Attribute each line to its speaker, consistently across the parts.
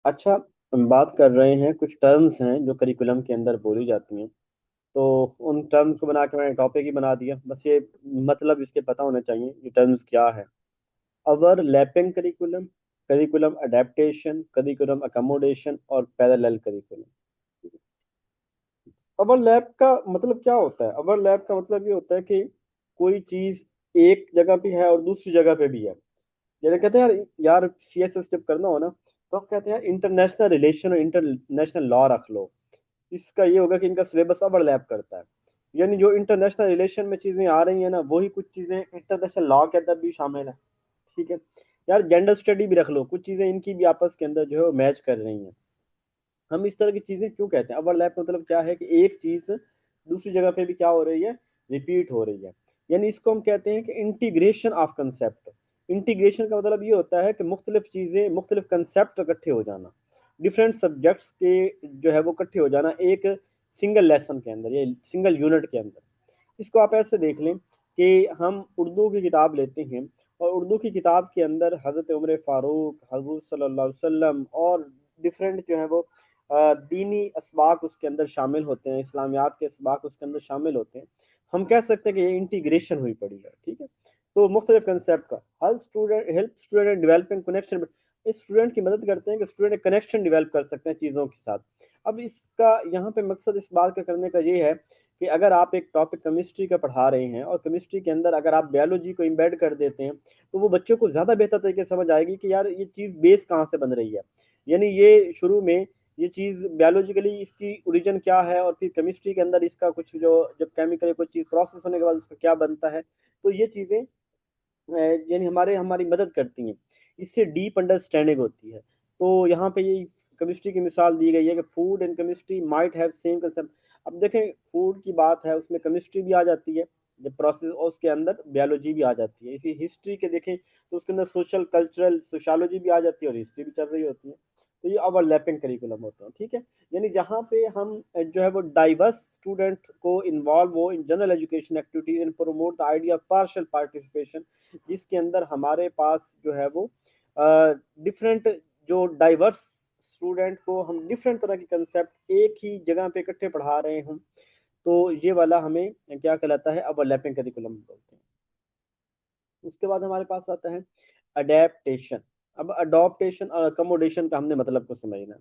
Speaker 1: अच्छा, हम बात कर रहे हैं, कुछ टर्म्स हैं जो करिकुलम के अंदर बोली जाती हैं। तो उन टर्म्स को बना के मैंने टॉपिक ही बना दिया। बस ये मतलब इसके पता होने चाहिए ये टर्म्स क्या है। Overlapping curriculum, curriculum adaptation, curriculum accommodation और पैरेलल करिकुलम। ओवरलैप का मतलब क्या होता है? ओवरलैप का मतलब ये होता है कि कोई चीज एक जगह पे है और दूसरी जगह पे भी है। जैसे कहते हैं यार, सीएसएस जब करना हो ना, तो हम कहते हैं यार इंटरनेशनल रिलेशन और इंटरनेशनल लॉ रख लो। इसका ये होगा कि इनका सिलेबस ओवरलैप करता है। यानी जो इंटरनेशनल रिलेशन में चीजें आ रही हैं ना, वही कुछ चीजें इंटरनेशनल लॉ के अंदर भी शामिल है। ठीक है। यार जेंडर स्टडी भी रख लो, कुछ चीजें इनकी भी आपस के अंदर जो है मैच कर रही हैं। हम इस तरह की चीजें क्यों कहते हैं? ओवरलैप मतलब क्या है कि एक चीज दूसरी जगह पे भी क्या हो रही है, रिपीट हो रही है। यानी इसको हम कहते हैं कि इंटीग्रेशन ऑफ कंसेप्ट। इंटीग्रेशन का मतलब ये होता है कि मुख्तलिफ चीजें, मुख्तलिफ कंसेप्ट इकट्ठे हो जाना, डिफरेंट सब्जेक्ट्स के जो है वो इकट्ठे हो जाना एक सिंगल लेसन के अंदर या सिंगल यूनिट के अंदर। इसको आप ऐसे देख लें कि हम उर्दू की किताब लेते हैं, और उर्दू की किताब के अंदर हज़रत उमर फ़ारूक, हजूर सल्लल्लाहु अलैहि वसल्लम और डिफरेंट जो है वो दीनी असबाक उसके अंदर शामिल होते हैं, इस्लामियात के असबाक उसके अंदर शामिल होते हैं। हम कह सकते हैं कि ये इंटीग्रेशन हुई पड़ी है। ठीक है। तो मुख्तलिफ कंसेप्ट का हर student help student developing connection, इस स्टूडेंट की मदद करते हैं कि स्टूडेंट कनेक्शन डेवलप कर सकते हैं चीज़ों के साथ। अब इसका यहाँ पे मकसद इस बात का करने का ये है कि अगर आप एक टॉपिक केमिस्ट्री का पढ़ा रहे हैं और केमिस्ट्री के अंदर अगर आप बायोलॉजी को इम्बेड कर देते हैं, तो वो बच्चों को ज़्यादा बेहतर तरीके से समझ आएगी कि यार ये चीज़ बेस कहाँ से बन रही है। यानी ये शुरू में ये चीज़ बायोलॉजिकली इसकी ओरिजिन क्या है, और फिर केमिस्ट्री के अंदर इसका कुछ जो जब केमिकल कोई चीज़ प्रोसेस होने के बाद उसका क्या बनता है। तो ये चीज़ें यानी हमारी मदद करती हैं। इससे डीप अंडरस्टैंडिंग होती है। तो यहाँ पे ये केमिस्ट्री की मिसाल दी गई है कि food and chemistry might have same concept. अब देखें, फूड की बात है, उसमें केमिस्ट्री भी आ जाती है जब प्रोसेस, और उसके अंदर बायोलॉजी भी आ जाती है। इसी हिस्ट्री के देखें तो उसके अंदर सोशल कल्चरल सोशियोलॉजी भी आ जाती है और हिस्ट्री भी चल रही होती है। तो ये ओवरलैपिंग करिकुलम होता है। ठीक है। यानी जहाँ पे हम जो है वो डाइवर्स स्टूडेंट को इन्वॉल्व हो in general education activities and promote the idea of partial participation, जिसके अंदर हमारे पास जो है वो डिफरेंट, जो डाइवर्स स्टूडेंट को हम डिफरेंट तरह के कंसेप्ट एक ही जगह पे इकट्ठे पढ़ा रहे हैं, तो ये वाला हमें क्या कहलाता है? ओवरलैपिंग करिकुलम बोलते हैं। उसके बाद हमारे पास आता है अडेप्टेशन। अब अडॉप्टेशन और अकोमोडेशन का हमने मतलब को समझना है।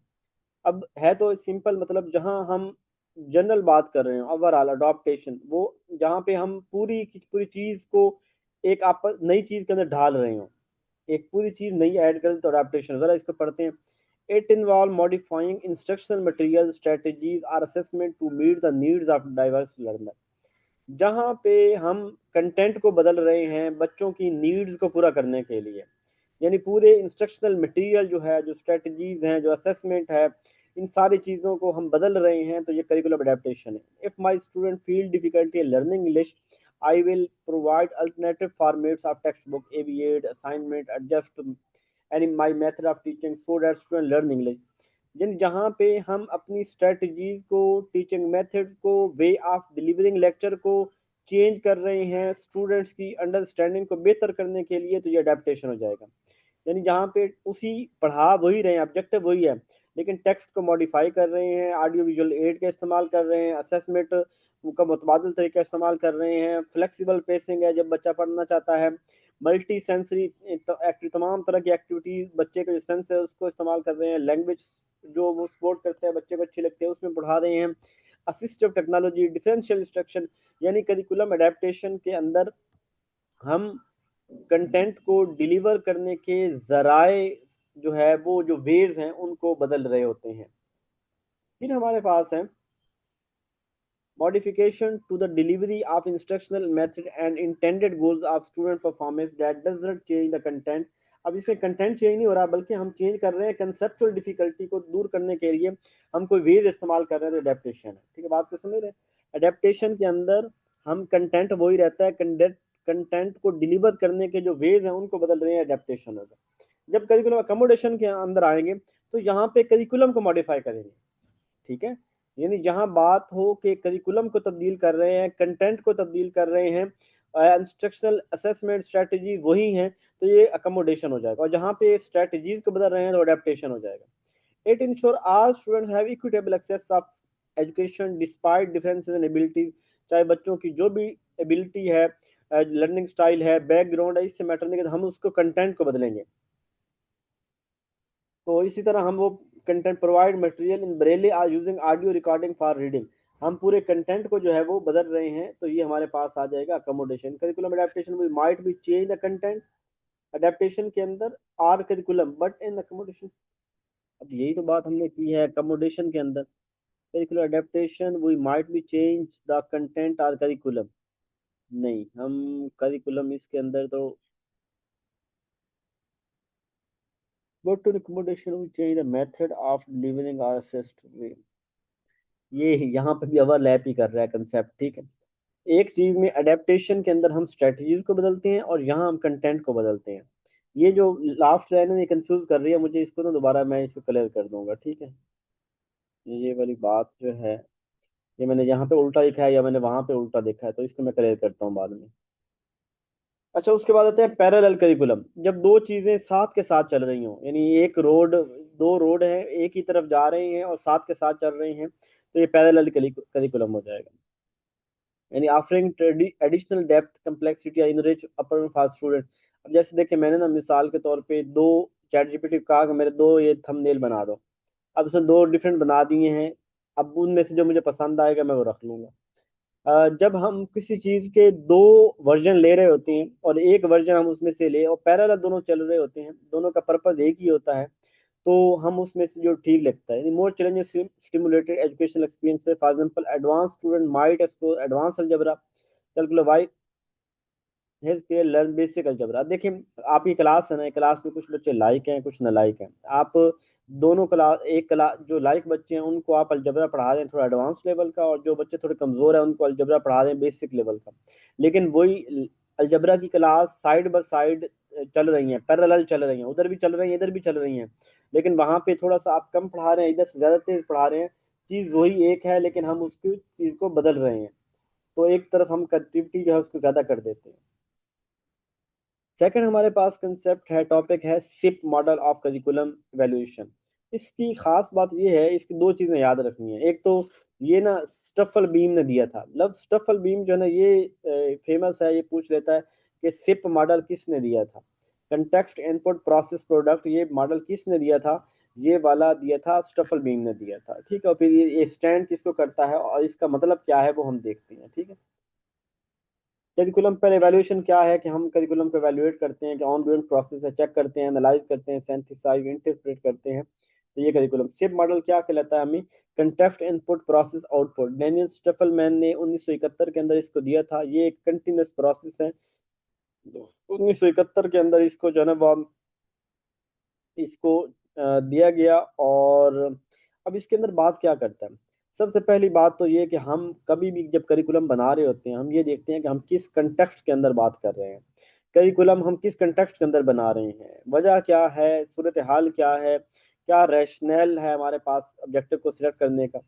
Speaker 1: अब है तो सिंपल, मतलब जहां हम जनरल बात कर रहे हैं ओवरऑल अडॉप्टेशन, वो जहाँ पे हम पूरी की पूरी चीज को एक आप नई चीज के अंदर ढाल रहे हो, एक पूरी चीज नई ऐड कर, तो अडॉप्टेशन। जरा इसको पढ़ते हैं। It involve modifying instructional material strategies और assessment to meet the needs of diverse learner. जहाँ पे हम कंटेंट को बदल रहे हैं बच्चों की नीड्स को पूरा करने के लिए, यानी पूरे इंस्ट्रक्शनल मटेरियल जो है, जो स्ट्रेटजीज हैं, जो असेसमेंट है, इन सारी चीज़ों को हम बदल रहे हैं, तो ये करिकुलम अडेप्टेशन है। If my student feel difficulty learning English, I will provide alternative formats of text book, एविएट assignment adjust and my method of teaching so that student learn English. यानी जहाँ पे हम अपनी स्ट्रेटजीज को, टीचिंग मेथड्स को, way of delivering lecture को change कर रहे हैं स्टूडेंट्स की अंडरस्टैंडिंग को बेहतर करने के लिए, तो ये अडेप्टेशन हो जाएगा। यानी जहाँ पे उसी पढ़ा वही रहे हैं, ऑब्जेक्टिव वही है, लेकिन टेक्स्ट को मॉडिफाई कर रहे हैं, ऑडियो विजुअल एड का इस्तेमाल कर रहे हैं, असेसमेंट का मुतबादल तरीका इस्तेमाल कर रहे हैं, फ्लेक्सिबल पेसिंग है जब बच्चा पढ़ना चाहता है, मल्टी सेंसरी तमाम तरह की एक्टिविटीज बच्चे का जो सेंस है उसको इस्तेमाल कर रहे हैं, लैंग्वेज जो वो सपोर्ट करते हैं बच्चे को अच्छी लगती है उसमें पढ़ा रहे हैं, असिस्टिव टेक्नोलॉजी, डिफरेंशियल इंस्ट्रक्शन। यानी करिकुलम अडेप्टेशन के अंदर हम कंटेंट को डिलीवर करने के जराए जो है वो जो वेज हैं उनको बदल रहे होते हैं। फिर हमारे पास है modification to the delivery of instructional method and intended goals of student performance that does not change the content। अब इसमें कंटेंट चेंज नहीं हो रहा, बल्कि हम चेंज कर रहे हैं कंसेप्चुअल डिफिकल्टी को दूर करने के लिए हम कोई वेज इस्तेमाल कर रहे हैं, तो अडेप्टेशन है। ठीक है, बात को समझ रहे हैं? अडेप्टेशन के अंदर हम कंटेंट वही रहता है, कंटेंट को डिलीवर करने के जो वेज हैं उनको बदल रहे हैं, अडेप्टेशन होगा। जब करिकुलम अकोमोडेशन के अंदर आएंगे तो यहाँ पे करिकुलम को मॉडिफाई करेंगे। ठीक है। यानी जहां बात हो कि करिकुलम को तब्दील कर रहे हैं, कंटेंट को तब्दील कर रहे हैं, इंस्ट्रक्शनल असेसमेंट स्ट्रेटजी वही हैं, तो ये अकोमोडेशन हो जाएगा। और जहां पे स्ट्रेटजीज को बदल रहे हैं तो अडेप्टेशन हो जाएगा। It ensure all students have equitable access of education despite differences in ability। चाहे बच्चों की जो भी एबिलिटी है, लर्निंग स्टाइल है, बैकग्राउंड है, इससे मैटर नहीं करता, हम उसको कंटेंट को बदलेंगे। तो इसी तरह हम वो content provide material in braille or using audio recording for reading. हम पूरे कंटेंट को जो है वो बदल रहे हैं, तो ये हमारे पास आ जाएगा accommodation. Curriculum adaptation we might be change the content adaptation के अंदर or curriculum but in accommodation. अब यही तो बात हमने की है अकोमोडेशन के अंदर। Curricular adaptation we might be change the content or curriculum, नहीं हम करिकुलम इसके अंदर तो but to accommodation we change the method of delivering our assist। ये यहाँ पे भी ओवरलैप ही कर रहा है कंसेप्ट, ठीक है। एक चीज में अडेप्टेशन के अंदर हम स्ट्रेटजीज को बदलते हैं और यहाँ हम कंटेंट को बदलते हैं। ये जो लास्ट लाइन है ये कंफ्यूज कर रही है मुझे, इसको ना दोबारा मैं इसको क्लियर कर दूंगा, ठीक है। ये वाली बात जो है, ये मैंने यहाँ पे उल्टा लिखा है या मैंने वहां पे उल्टा देखा है, तो इसको मैं क्लियर करता हूँ बाद में। अच्छा, उसके बाद आते हैं पैरेलल करिकुलम। जब दो चीजें साथ के साथ चल रही हों, यानी एक रोड, दो रोड हैं एक ही तरफ जा रहे हैं और साथ के साथ चल रहे हैं, तो ये पैरेलल करिकुलम हो जाएगा। यानी ऑफरिंग एडिशनल डेप्थ कंप्लेक्सिटी या इनरिच अपर फॉर स्टूडेंट। अब जैसे देखिए मैंने ना मिसाल के तौर पे दो चैट जीपीटी को कहा कि मेरे दो ये थंबनेल बना दो। अब उसने दो डिफरेंट बना दिए हैं, अब उनमें से जो मुझे पसंद आएगा मैं वो रख लूंगा। जब हम किसी चीज के दो वर्जन ले रहे होते हैं और एक वर्जन हम उसमें से ले और पैरेलल दोनों चल रहे होते हैं, दोनों का पर्पस एक ही होता है, तो हम उसमें से जो ठीक लगता है। More challenges stimulated educational experience, for example advance student might explore advance algebra calculus health care learn basic algebra. देखिए आपकी क्लास है ना, क्लास में कुछ बच्चे लाइक हैं कुछ न लाइक हैं। आप दोनों क्लास, एक क्लास जो लाइक बच्चे हैं उनको आप अलजबरा पढ़ा दें थोड़ा एडवांस लेवल का, और जो बच्चे थोड़े कमजोर हैं उनको अलजबरा पढ़ा दें बेसिक लेवल का। लेकिन वही अलजबरा की क्लास साइड बाय साइड चल रही हैं, पैरेलल चल रही हैं, उधर भी चल रही हैं इधर भी चल रही हैं, लेकिन वहां पे थोड़ा सा आप कम पढ़ा रहे हैं, इधर से ज्यादा तेज पढ़ा रहे हैं। चीज वही एक है लेकिन हम उसकी चीज को बदल रहे हैं, तो एक तरफ हम कनेक्टिविटी जो है उसको ज्यादा कर देते हैं। सेकंड हमारे पास कंसेप्ट है, टॉपिक है CIPP model of curriculum evaluation. इसकी खास बात ये है, इसकी दो चीजें याद रखनी है। एक तो ये ना स्टफल बीम ने दिया था, मतलब स्टफल बीम जो है ना ये फेमस है, ये पूछ लेता है कि सिप मॉडल किसने दिया था। कंटेक्स्ट इनपुट प्रोसेस प्रोडक्ट, ये मॉडल किसने दिया था, ये वाला दिया था स्टफल बीम ने दिया था, ठीक है। और फिर ये स्टैंड किसको करता है और इसका मतलब क्या है वो हम देखते हैं, ठीक है। करिकुलम पर एवेल्युएशन क्या है कि हम करिकुलम को एवेल्युएट करते हैं कि ऑन गोइंग प्रोसेस है, चेक करते हैं, एनालाइज करते हैं, सिंथेसाइज इंटरप्रेट करते हैं। तो ये करिकुलम सिप मॉडल क्या कहलाता है हमें, context input process output. Daniel Stufflebeam ने 1971 के अंदर इसको दिया था। ये एक कंटिन्यूस प्रोसेस है। 1971 के अंदर इसको जो है ना वो इसको दिया गया। और अब इसके अंदर बात क्या करता है, सबसे पहली बात तो ये कि हम कभी भी जब करिकुलम बना रहे होते हैं हम ये देखते हैं कि हम किस कंटेक्स्ट के अंदर बात कर रहे हैं। करिकुलम हम किस कंटेक्स्ट के अंदर बना रहे हैं, वजह क्या है, सूरत हाल क्या है, क्या रैशनल है हमारे पास ऑब्जेक्टिव को सिलेक्ट करने का।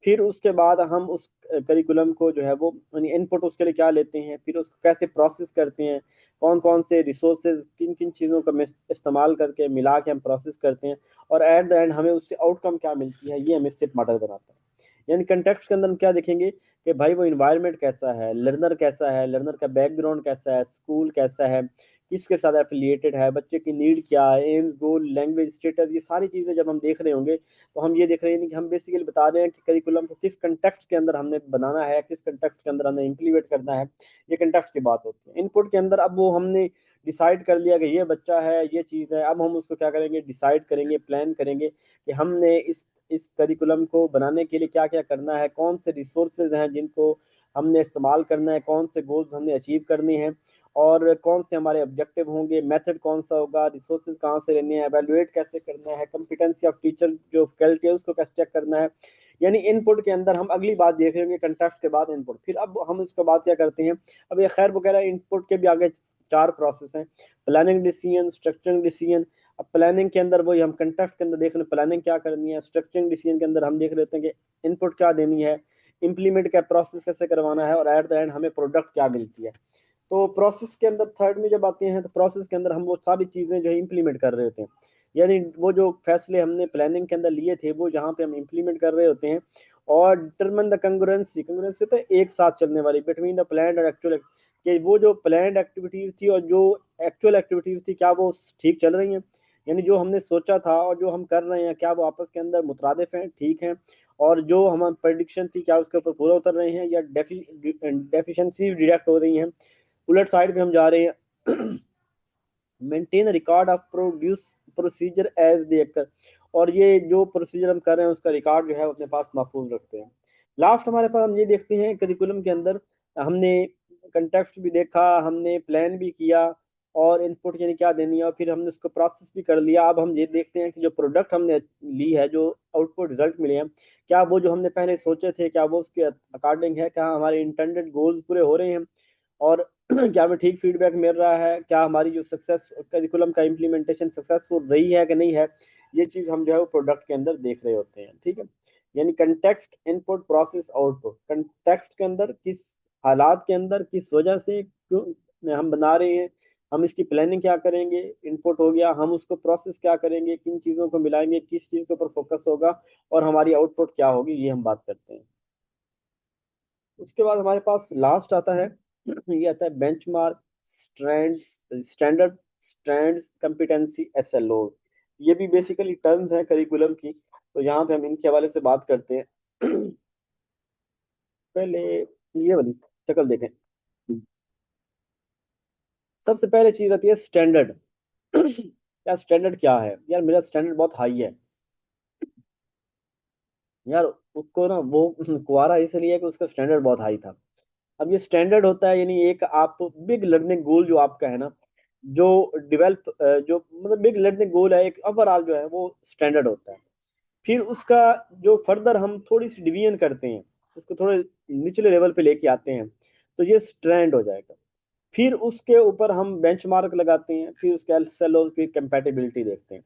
Speaker 1: फिर उसके बाद हम उस करिकुलम को जो है वो इनपुट उसके लिए क्या लेते हैं, फिर उसको कैसे प्रोसेस करते हैं, कौन कौन से रिसोर्सेज किन किन चीज़ों का इस्तेमाल करके मिला के हम प्रोसेस करते हैं, और एट द एंड हमें उससे आउटकम क्या मिलती है, ये हमें सिप मॉडल बनाता है। यानी कंटेक्स्ट के अंदर हम क्या देखेंगे कि भाई वो इन्वायरमेंट कैसा है, लर्नर कैसा है, लर्नर का बैकग्राउंड कैसा है, स्कूल कैसा है, किसके साथ एफिलिएटेड है, बच्चे की नीड क्या है, एम्स गोल लैंग्वेज स्टेटस, ये सारी चीज़ें जब हम देख रहे होंगे तो हम ये देख रहे हैं कि हम बेसिकली बता रहे हैं कि करिकुलम को किस कंटेक्स्ट के अंदर हमने बनाना है, किस कंटेक्स्ट के अंदर हमने इम्प्लीमेंट करना है। ये कंटेक्स्ट की बात होती है। इनपुट के अंदर अब वो हमने डिसाइड कर लिया कि ये बच्चा है ये चीज़ है, अब हम उसको क्या करेंगे, डिसाइड करेंगे, प्लान करेंगे कि हमने इस करिकुलम को बनाने के लिए क्या क्या करना है, कौन से रिसोर्सेज हैं जिनको हमने इस्तेमाल करना है, कौन से गोल्स हमने अचीव करने हैं, और कौन से हमारे ऑब्जेक्टिव होंगे, मेथड कौन सा होगा, रिसोर्सेज कहाँ से लेने हैं, एवेलुएट कैसे करना है, कॉम्पिटेंसी ऑफ टीचर जो फैकल्टी है उसको कैसे चेक करना है। यानी इनपुट के अंदर हम अगली बात देख रहे होंगे, कंटेक्स्ट के बाद इनपुट। फिर अब हम उसके बाद क्या करते हैं, अब ये खैर वगैरह इनपुट के भी आगे चार प्रोसेस हैं, प्लानिंग डिसीजन, स्ट्रक्चरिंग डिसीजन। अब प्लानिंग के अंदर वही हम कंटेक्स्ट के अंदर देख रहे हैं प्लानिंग क्या करनी है, स्ट्रक्चरिंग डिसीजन के अंदर हम देख लेते हैं कि इनपुट क्या देनी है, इंप्लीमेंट क्या प्रोसेस कैसे करवाना है, और एट द एंड हमें प्रोडक्ट क्या मिलती है। तो प्रोसेस के अंदर थर्ड में जब आते हैं तो प्रोसेस के अंदर हम वो सारी चीज़ें जो है इंप्लीमेंट कर रहे होते हैं। यानी वो जो फैसले हमने प्लानिंग के अंदर लिए थे वो जहाँ पे हम इम्प्लीमेंट कर रहे होते हैं। और डिटरमिन द कंग्रुएंसी, कंग्रुएंसी होता है एक साथ चलने वाली, बिटवीन द प्लान्ड और एक्चुअल, कि वो जो प्लान्ड एक्टिविटीज थी और जो एक्चुअल एक्टिविटीज थी क्या वो ठीक चल रही हैं, यानी जो हमने सोचा था और जो हम कर रहे हैं क्या वो आपस के अंदर मुतरादिफ हैं, ठीक हैं, और जो हमारी प्रेडिक्शन थी क्या उसके ऊपर पूरा उतर रहे हैं या डेफिशिएंसीज डिडक्ट हो रही हैं, उलट साइड पे हम जा रहे हैं। Maintain record of procedure as they occur, और ये जो प्रोसीजर हम कर रहे हैं उसका रिकॉर्ड जो है वो अपने पास महफूज रखते हैं। लास्ट हमारे पास हम ये देखते हैं करिकुलम के अंदर हमने कंटेक्स्ट भी देखा, हमने प्लान भी किया और इनपुट यानी क्या देनी है, और फिर हमने उसको प्रोसेस भी कर लिया। अब हम ये देखते हैं कि जो प्रोडक्ट हमने ली है, जो आउटपुट रिजल्ट मिले हैं, क्या वो जो हमने पहले सोचे थे क्या वो उसके अकॉर्डिंग है, क्या हमारे इंटेंडेड गोल्स पूरे हो रहे हैं, और क्या हमें ठीक फीडबैक मिल रहा है, क्या हमारी जो सक्सेस करिकुलम का इम्प्लीमेंटेशन सक्सेसफुल रही है कि नहीं है, ये चीज़ हम जो है वो प्रोडक्ट के अंदर देख रहे होते हैं। ठीक है, यानी context, input, process, output. Context के अंदर किस हालात के अंदर किस वजह से क्यों हम बना रहे हैं, हम इसकी प्लानिंग क्या करेंगे, इनपुट हो गया, हम उसको प्रोसेस क्या करेंगे, किन चीज़ों को मिलाएंगे, किस चीज़ के ऊपर फोकस होगा, और हमारी आउटपुट क्या होगी, ये हम बात करते हैं। उसके बाद हमारे पास लास्ट आता है, ये आता है benchmark, strands, standard strands, competency, SLO. ये भी बेसिकली टर्म्स हैं करिकुलम की, तो यहाँ पे हम इनके हवाले से बात करते हैं। पहले ये वाली शक्ल देखें। सबसे पहले चीज आती है स्टैंडर्ड। यार स्टैंडर्ड क्या है, यार मेरा स्टैंडर्ड बहुत हाई है। यार उसको ना वो कुआरा इसलिए है कि उसका स्टैंडर्ड बहुत हाई था। अब ये स्टैंडर्ड होता है यानी एक आप बिग लर्निंग गोल जो आपका है ना, जो डेवलप जो मतलब बिग लर्निंग गोल है एक ओवरऑल जो है वो स्टैंडर्ड होता है। फिर उसका जो फर्दर हम थोड़ी सी डिवीजन करते हैं, उसको थोड़े निचले लेवल पे लेके आते हैं, तो ये स्ट्रैंड हो जाएगा। फिर उसके ऊपर हम बेंचमार्क लगाते हैं, फिर उसके एलएसएल फिर कंपैटिबिलिटी देखते हैं।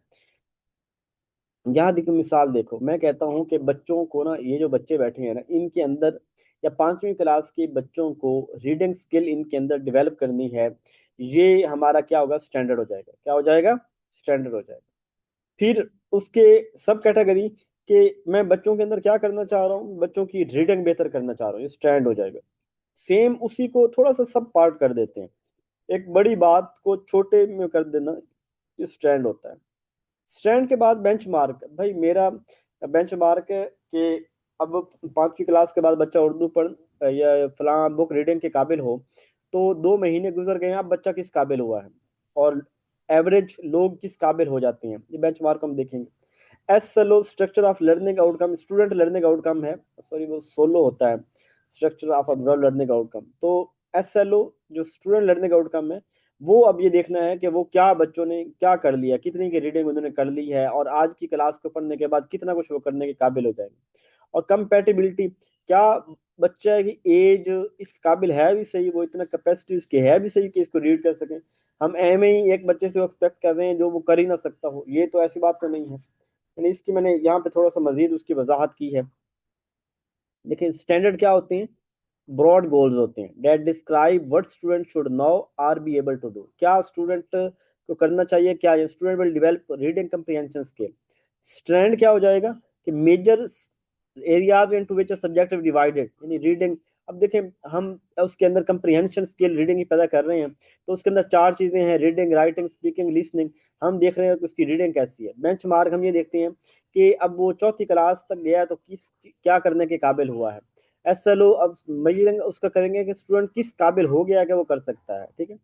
Speaker 1: यहाँ देखो मिसाल देखो, मैं कहता हूँ कि बच्चों को ना, ये जो बच्चे बैठे हैं ना इनके अंदर, या 5वीं क्लास के बच्चों को रीडिंग स्किल इनके अंदर डेवलप करनी है, ये हमारा क्या होगा, स्टैंडर्ड हो जाएगा। क्या हो जाएगा, स्टैंडर्ड हो जाएगा। फिर उसके सब कैटेगरी के मैं बच्चों के अंदर क्या करना चाह रहा हूँ, बच्चों की रीडिंग बेहतर करना चाह रहा हूँ, ये स्टैंड हो जाएगा। सेम उसी को थोड़ा सा सब पार्ट कर देते हैं, एक बड़ी बात को छोटे में कर देना, ये स्टैंड होता है। स्टैंड के बाद बेंचमार्क, भाई मेरा बेंचमार्क के, अब 5वीं क्लास के बाद बच्चा उर्दू पढ़ या फलां बुक रीडिंग के काबिल हो, तो 2 महीने गुजर गए हैं, अब बच्चा किस काबिल हुआ है, और एवरेज लोग किस काबिल हो जाते हैं, ये बेंचमार्क हम देखेंगे। SLO, structure of learning outcome, student learning outcome है, सॉरी वो सोलो होता है, structure of observe learning outcome. तो एसएलओ जो स्टूडेंट लर्निंग आउटकम है, वो अब ये देखना है कि वो क्या बच्चों ने क्या कर लिया, कितनी की रीडिंग उन्होंने कर ली है, और आज की क्लास को पढ़ने के बाद कितना कुछ वो करने के काबिल हो जाएंगे। और कंपेटिबिलिटी, क्या बच्चा की एज इस काबिल है भी सही, वो इतना कैपेसिटी उसकी है भी सही कि इसको रीड कर सके। हम एम ही एक बच्चे से एक्सपेक्ट कर रहे हैं जो वो कर ही ना सकता हो, ये तो ऐसी बात तो नहीं है। यानी इसकी मैंने यहाँ पे थोड़ा सा मजीद उसकी वजाहत की है। देखिए स्टैंडर्ड क्या होते हैं, ब्रॉड गोल्स होते हैं that describe what student should know or be able to do, क्या स्टूडेंट को करना चाहिए, क्या student will develop reading comprehension skill. Strand क्या हो जाएगा कि major areas into which a subject is divided, यानी रीडिंग। अब देखें हम उसके अंदर कंप्रीहेंशन स्किल रीडिंग ही पैदा कर रहे हैं, तो उसके अंदर 4 चीजें हैं, रीडिंग, राइटिंग, स्पीकिंग, लिसनिंग। हम देख रहे हैं कि उसकी रीडिंग कैसी है। बेंच मार्क हम ये देखते हैं कि अब वो 4थी क्लास तक गया तो किस क्या करने के काबिल हुआ है। एसएलओ अब मेजरिंग उसका करेंगे कि स्टूडेंट किस काबिल हो गया कि वो कर सकता है। ठीक है,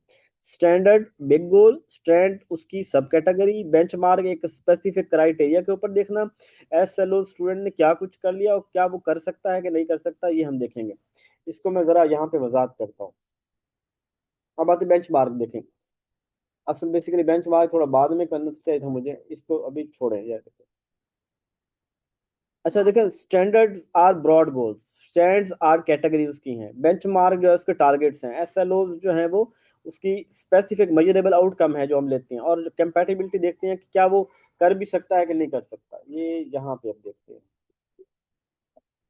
Speaker 1: स्टैंडर्ड बिग गोल, स्टैंड उसकी सब कैटेगरी, बेंचमार्क एक स्पेसिफिक क्राइटेरिया के ऊपर देखना, एसएलओ स्टूडेंट ने क्या कुछ कर लिया और क्या वो कर सकता है कि नहीं कर सकता, ये हम देखेंगे। इसको मैं जरा यहाँ पे वजाहत करता हूँ। अब आते बेंच मार्क देखें। असल बेसिकली बेंच मार्क थोड़ा बाद में करना चाहिए था मुझे, इसको अभी छोड़े यार। अच्छा देखें, standards are broad goals, strands are categories उसकी हैं, बेंचमार्क जो है उसके टारगेट्स हैं, एसएलओ जो है वो उसकी स्पेसिफिक मेजरेबल आउटकम है जो हम लेते हैं, और कंपैटिबिलिटी देखते हैं कि क्या वो कर भी सकता है कि नहीं कर सकता, ये यहाँ पे अब देखते हैं।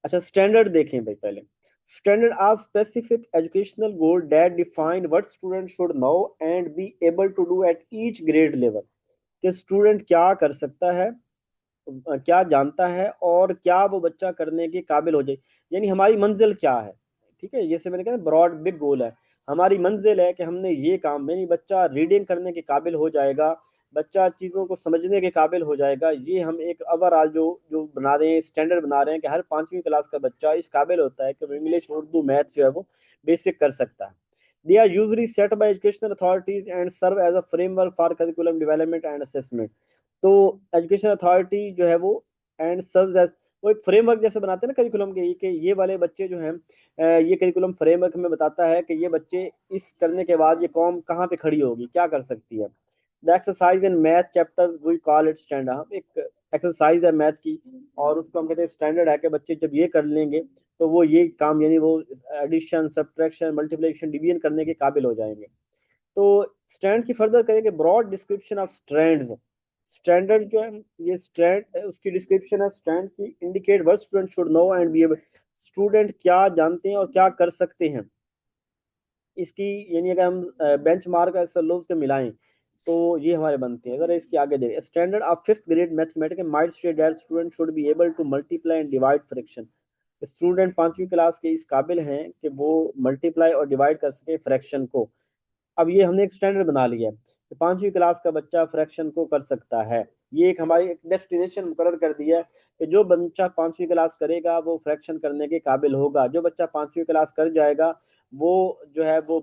Speaker 1: अच्छा स्टैंडर्ड देखें भाई पहले। Standard are specific educational goal that define what student should know and be able to do at each grade level. कि स्टूडेंट क्या कर सकता है, क्या जानता है, और क्या वो बच्चा करने के काबिल हो जाए। यानी हमारी मंजिल क्या है। ठीक है, जैसे मैंने कहा ब्रॉड बिग गोल है। हमारी मंजिल है कि हमने ये काम, यानी बच्चा रीडिंग करने के काबिल हो जाएगा, बच्चा चीज़ों को समझने के काबिल हो जाएगा। ये हम एक ओवरऑल जो जो बना रहे हैं, स्टैंडर्ड बना रहे हैं कि हर 5वीं क्लास का बच्चा इस काबिल होता है कि वो इंग्लिश, उर्दू, मैथ जो है वो बेसिक कर सकता है। They are usually set by educational authorities and serve as a framework for curriculum development and assessment. तो एजुकेशन अथॉरिटी जो है वो एंड सर्व्स एज, वो एक फ्रेमवर्क जैसे बनाते हैं ना करिकुलम के, कि ये वाले बच्चे जो हैं, ये करिकुलम फ्रेमवर्क में बताता है कि ये बच्चे इस करने के बाद ये कौम कहाँ पे खड़ी होगी, क्या कर सकती है। The exercise in math chapter we call it standard. हम एक एक्सरसाइज है मैथ की, और उसको हम कहते हैं स्टैंडर्ड है, कि बच्चे जब ये कर लेंगे तो वो ये काम, यानी वो एडिशन, सब्ट्रैक्शन, मल्टीप्लिकेशन, डिवीजन करने के काबिल हो जाएंगे। तो स्ट्रैंड की फर्दर करेंगे broad description of strands. Standard जो है, ये स्ट्रैंड, उसकी डिस्क्रिप्शन है स्ट्रैंड की, indicate what student should know and be able. Student क्या जानते हैं और क्या कर सकते हैं इसकी, यानी अगर हम बेंच मार्क ऐसे लोग से मिलाएं तो ये हमारे बनते हैं। अगर इसके आगे देखें, standard of fifth grade mathematics might state that student should be able to multiply and divide fraction. Student 5वीं क्लास के इस काबिल हैं कि वो मल्टीप्लाई और डिवाइड कर सके फ्रैक्शन को। अब ये हमने एक स्टैंडर्ड बना लिया है कि 5वीं क्लास का बच्चा फ्रैक्शन को कर सकता है। ये एक हमारी एक डेस्टिनेशन मुकर्रर कर दिया है कि जो बच्चा 5वीं क्लास करेगा वो फ्रैक्शन करने के काबिल होगा। जो बच्चा 5वीं क्लास कर जाएगा वो जो है वो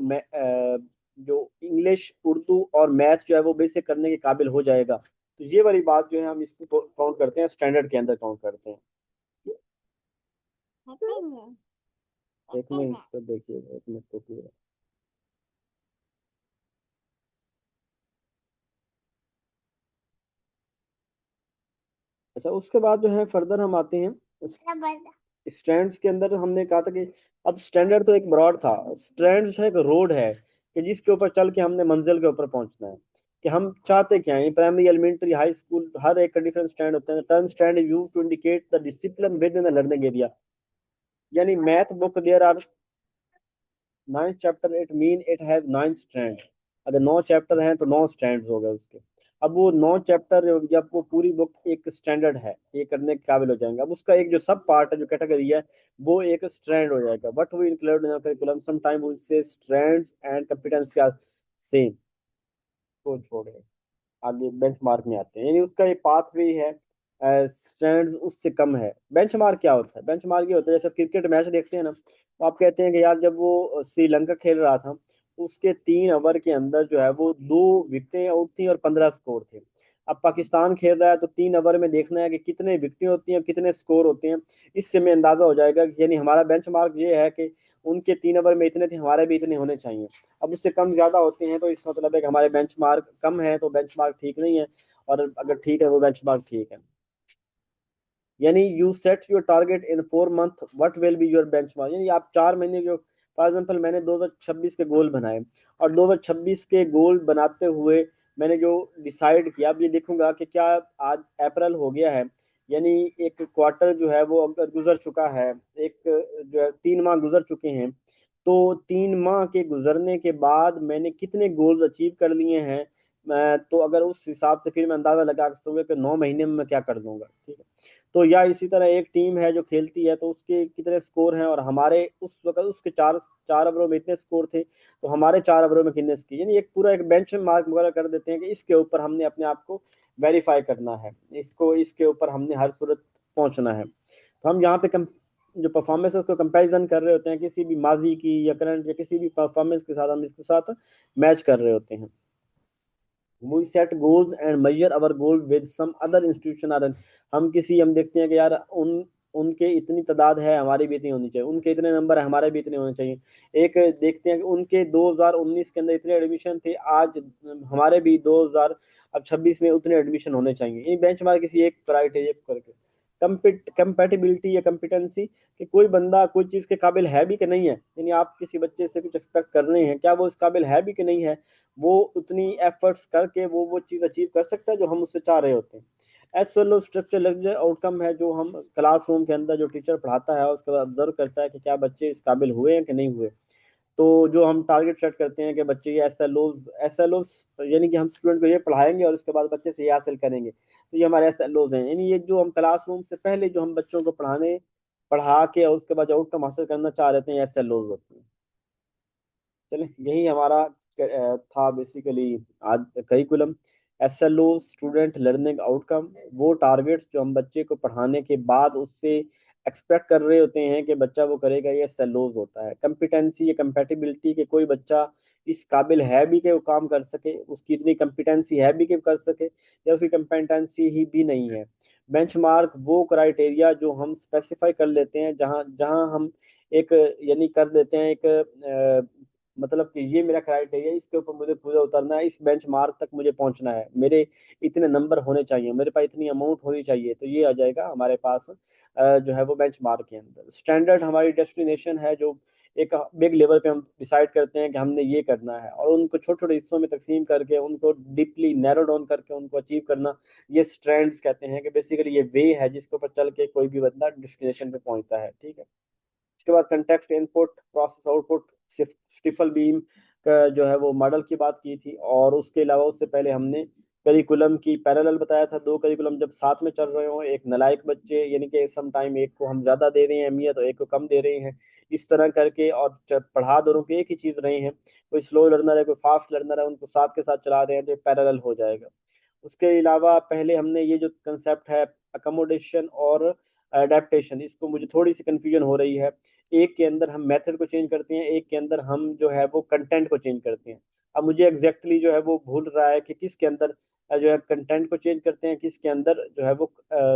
Speaker 1: जो इंग्लिश, उर्दू और मैथ जो है वो बेसिक करने के काबिल हो जाएगा। तो ये वाली बात जो है हम इसको काउंट करते हैं, स्टैंडर्ड के अंदर काउंट करते हैं। एक मिनट तो देखिए, एक मिनट तो क्लियर। अच्छा, उसके बाद जो है फर्दर हम आते हैं स्ट्रैंड्स के अंदर। हमने कहा था कि अब स्टैंडर्ड तो एक ब्रॉड था, स्ट्रैंड जो है एक रोड है कि जिसके ऊपर चल के हमने मंजिल के ऊपर पहुंचना है। कि हम चाहते क्या है, प्राइमरी, एलिमेंट्री, हाई स्कूल, हर एक का डिफरेंट स्टैंड होते हैं। Term stand is used to indicate the discipline within the learning area. यानी math book there are 9 chapter, it mean it have 9 stand. अगर 9 चैप्टर हैं तो 9 स्टैंड हो गए उसके। अब वो 9 चैप्टर, जब वो पूरी बुक एक स्टैंडर्ड है, ये करने के काबिल हो जाएंगे। अब उसका एक जो सब पार्ट है, जो कैटेगरी है, वो एक स्ट्रैंड हो जाएगा। But we include in curriculum sometime we say strands and competency are same. को छोड़े आगे बेंचमार्क में आते हैं, यानी उसका ये पाथ वे है, स्टैंड्स उससे कम है। बेंचमार्क क्या होता है? बेंचमार्क ये होता है, जैसे क्रिकेट मैच देखते हैं ना, तो आप कहते हैं कि यार जब वो श्रीलंका खेल रहा था, उसके 3 ओवर के अंदर जो है वो 2 विकेटें आउट थी और 15 स्कोर थे। अब पाकिस्तान खेल रहा है तो 3 ओवर में देखना है कि कितने विकेटें होती हैं और कितने स्कोर होते हैं। इससे हमें अंदाजा हो जाएगा कि यानी हमारा बेंचमार्क ये है कि उनके 3 ओवर में इतने थे, हमारे भी इतने होने चाहिए। अब उससे कम ज्यादा होते हैं तो इसका मतलब है कि हमारे बेंचमार्क कम है, तो बेंचमार्क ठीक नहीं है। और अगर ठीक है वो बेंचमार्क ठीक है। यानी you set your target in 4 month, what will be your benchmark. यानी आप 4 महीने जो, फॉर एग्जाम्पल मैंने 2026 के गोल बनाए, और 2026 के गोल बनाते हुए मैंने जो डिसाइड किया, अब ये देखूंगा कि क्या आज अप्रैल हो गया है, यानी एक क्वार्टर जो है वो अगर गुजर चुका है, एक जो है 3 माह गुजर चुके हैं, तो 3 माह के गुजरने के बाद मैंने कितने गोल्स अचीव कर लिए हैं। मैं तो अगर उस हिसाब से फिर मैं अंदाजा लगा सकूंगा कि 9 महीने में मैं क्या कर दूंगा। ठीक है, तो या इसी तरह एक टीम है जो खेलती है, तो उसके कितने स्कोर हैं, और हमारे उस वक्त उसके चार चार ओवरों में इतने स्कोर थे, तो हमारे 4 ओवरों में कितने स्कोर, यानी एक पूरा एक बेंच मार्क वगैरह कर देते हैं कि इसके ऊपर हमने अपने आप को वेरीफाई करना है, इसको इसके ऊपर हमने हर सूरत पहुंचना है। तो हम यहाँ पे जो परफॉर्मेंस को कंपैरिजन कर रहे होते हैं किसी भी माजी की या करंट या किसी भी परफॉर्मेंस के साथ, हम इसके साथ मैच कर रहे होते हैं। We set goals and measure our goal with some other institution or. हम देखते हैं कि यार उनके इतनी तादाद है, हमारी भी इतनी होनी चाहिए, उनके इतने नंबर है, हमारे भी इतने होने चाहिए। एक देखते हैं कि उनके 2019 के अंदर इतने एडमिशन थे, आज हमारे भी 2000 अब 26 में उतने एडमिशन होने चाहिए। ये बेंचमार्क किसी एक क्राइटेरिया करके कंपेटिबिलिटी या कंपिटेंसी, कि कोई बंदा कोई चीज़ के काबिल है भी कि नहीं है। यानी आप किसी बच्चे से कुछ एक्सपेक्ट कर रहे हैं, क्या वो इस काबिल है भी कि नहीं है, वो उतनी एफर्ट्स करके वो चीज़ अचीव कर सकता है जो हम उससे चाह रहे होते हैं। एसएलओ स्ट्रक्चर लेक्चर आउटकम है, जो हम क्लासरूम के अंदर जो टीचर पढ़ाता है उसके बाद ऑब्जर्व करता है कि क्या बच्चे इस काबिल हुए हैं कि नहीं हुए। तो जो हम टारगेट सेट करते हैं कि बच्चे ये एस एल ओज यानी कि हम स्टूडेंट को ये पढ़ाएंगे और उसके बाद बच्चे से ये हासिल करेंगे, तो ये हमारे एस एल ओज हैं। यानी ये जो हम क्लासरूम से पहले जो हम बच्चों को पढ़ा के और उसके बाद जो आउटकम हासिल करना चाह रहे थे, एस एल ओज होते हैं। चले, यही हमारा था बेसिकली आज curriculum. S L O, student learning outcome, वो टारगेट्स जो हम बच्चे को पढ़ाने के बाद उससे एक्सपेक्ट कर रहे होते हैं कि बच्चा वो करेगा, ये एस एल ओज होता है। कंपिटेंसी या कंपेटिबिलिटी कि कोई बच्चा इस काबिल है भी कि वो काम कर सके, उसकी इतनी कंपिटेंसी है भी कि वो कर सके, या उसकी कंपिटेंसी ही भी नहीं है। बेंचमार्क वो क्राइटेरिया जो हम स्पेसिफाई कर लेते हैं, जहाँ जहाँ हम एक यानी कर देते हैं एक मतलब कि ये मेरा क्राइटेरिया, इसके ऊपर मुझे पूरा उतरना है, इस बेंच मार्क तक मुझे पहुंचना है, मेरे इतने नंबर होने चाहिए, मेरे पास इतनी अमाउंट होनी चाहिए, तो ये आ जाएगा हमारे पास जो है वो बेंच मार्क के अंदर। स्टैंडर्ड हमारी डेस्टिनेशन है, जो एक बिग लेवल पे हम डिसाइड करते हैं कि हमने ये करना है, और उनको छोटे छोटे हिस्सों में तकसीम करके उनको डीपली नैरो डाउन करके उनको अचीव करना, ये स्ट्रैंड्स कहते हैं। कि बेसिकली ये वे है जिसके ऊपर चल के कोई भी बंदा डेस्टिनेशन पे पहुंचता है, ठीक है। इसके बाद context input, process output, stifle beam का जो है वो मॉडल की बात की थी। और उसके अलावा उससे पहले हमने करिकुलम की पैरेलल बताया था, दो करिकुलम जब साथ में चल रहे हो, एक नलायक बच्चे यानी कि सम टाइम एक को हम ज्यादा दे रहे हैं अहमियत और एक को कम दे रहे हैं, इस तरह करके, और पढ़ा दोनों को एक ही चीज रहे हैं, कोई स्लो लर्नर है कोई फास्ट लर्नर है, उनको साथ के साथ चला रहे हैं, तो पैरेलल हो जाएगा। उसके अलावा पहले हमने ये जो कंसेप्ट है अकोमोडेशन और अडेप्टेशन, इसको मुझे थोड़ी सी कंफ्यूजन हो रही है। एक के अंदर हम मेथड को चेंज करते हैं, एक के अंदर हम जो है वो कंटेंट को चेंज करते हैं। अब मुझे एग्जैक्टली जो है वो भूल रहा है कि किसके अंदर जो है कंटेंट को चेंज करते हैं, किसके अंदर जो है वो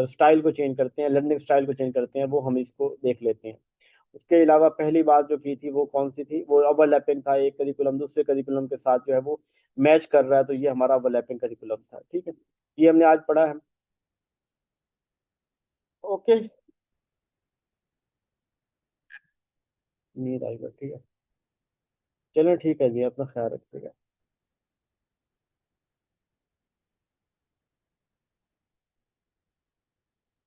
Speaker 1: स्टाइल को चेंज करते हैं, लर्निंग स्टाइल को चेंज करते हैं, वो हम इसको देख लेते हैं। उसके अलावा पहली बात जो की थी वो कौन सी थी, वो ओवरलैपिंग था, एक करिकुलम दूसरे करिकुलम के साथ जो है वो मैच कर रहा है, तो ये हमारा ओवरलैपिंग करिकुलम था, ठीक है। ये हमने आज पढ़ा है। ओके। नींद आई, ठीक है। चलो ठीक है जी, अपना ख्याल रखिएगा।